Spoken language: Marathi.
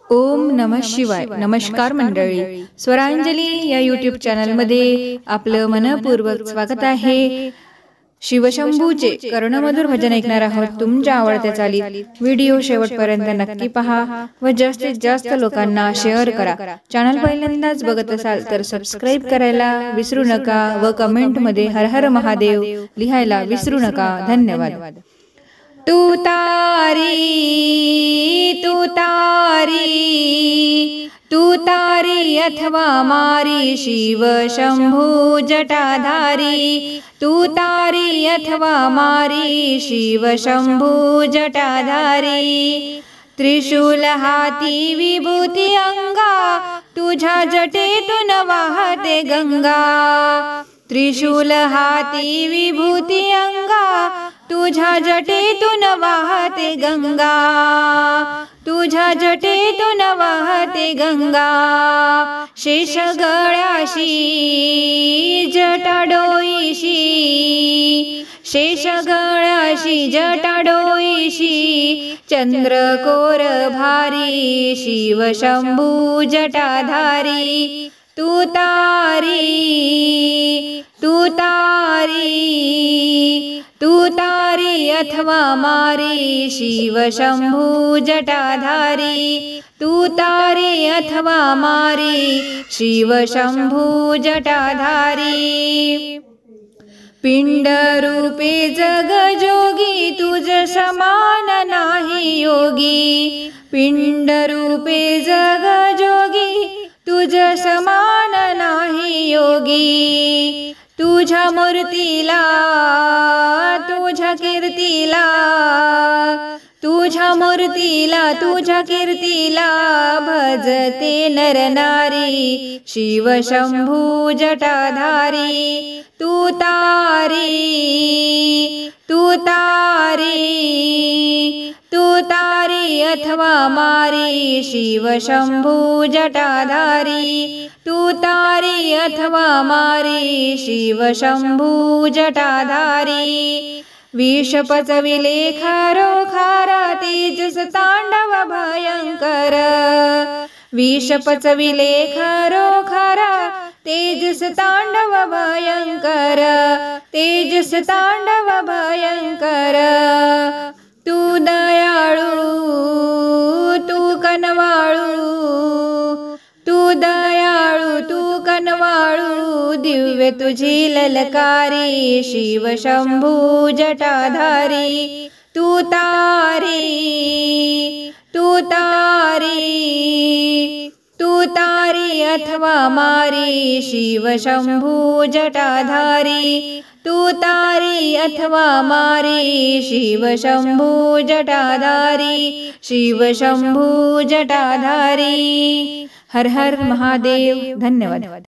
ओम नमः शिवाय। नमस्कार मंडळी, स्वरांजली या यूट्यूब चॅनलमध्ये आपलं मनपूर्वक स्वागत आहे। शिवशंभूचे कर्णमधुर भजन ऐकणार आहोत तुमच्या आवडत्या चालीत। व्हिडिओ शेवटपर्यंत नक्की पहा व जास्तीत जास्त लोकांना शेअर करा। चॅनल पहिल्यांदाच बघत असाल तर सबस्क्राइब करायला विसरू नका व कमेंट मध्ये हर हर महादेव लिहायला विसरू नका। धन्यवाद। तू तारी अथवा मारी शिव शंभू जटाधारी। तू तारी अथवा मारी शिव शंभू जटाधारी। त्रिशूल हाती विभूती अंगा, तुझ्या जटेतून वाहते गंगा। त्रिशूल हाती विभूती अंगा, तुझ्या जटेतून वाहते गंगा। तुझ्या जटेतून वाहते गंगा। शेष गळ्याशी जटाडोईशी, शेष गळ्याशी जटाडोईशी। चंद्रकोर भारी शिव शंभू जटाधारी। तू तारी अथवा मारी शिव शंभू जटाधारी। तू तारी अथवा मारी शिव शंभू जटाधारी। पिंड रूपे जग जोगी, तुझ समान नाही योगी। पिंड रूपे जग जोगी, तुझ समान नाही योगी। तुझ्या मूर्तीला तुझ्या कीर्तीला, तुझ्या मूर्तीला तुझ्या कीर्तीला भजते नर नारी शिव शंभू जटाधारी। तू तारी अथवा मारी शिव शंभू जटाधारी। तू तारी अथवा मारी शिव शंभू जटाधारी। विष पचविले खारोखारा, तेजस तांडव भयंकर। विष पचविले खारोखारा, तेजस तांडव भयंकर। तेजस तांडव भयंकर। तू दयाळू तू कनवाळू, तू दयाळू तू कनवाळू। दिव्य तुझी ललकारी शिव शंभू जटाधारी। तू तारी अथवा मारी शिव शंभू जटाधारी। तू तारी अथवा मारी शिव शंभू जटाधारी। शिव शंभू जटाधारी। हर हर महादेव। धन्यवाद।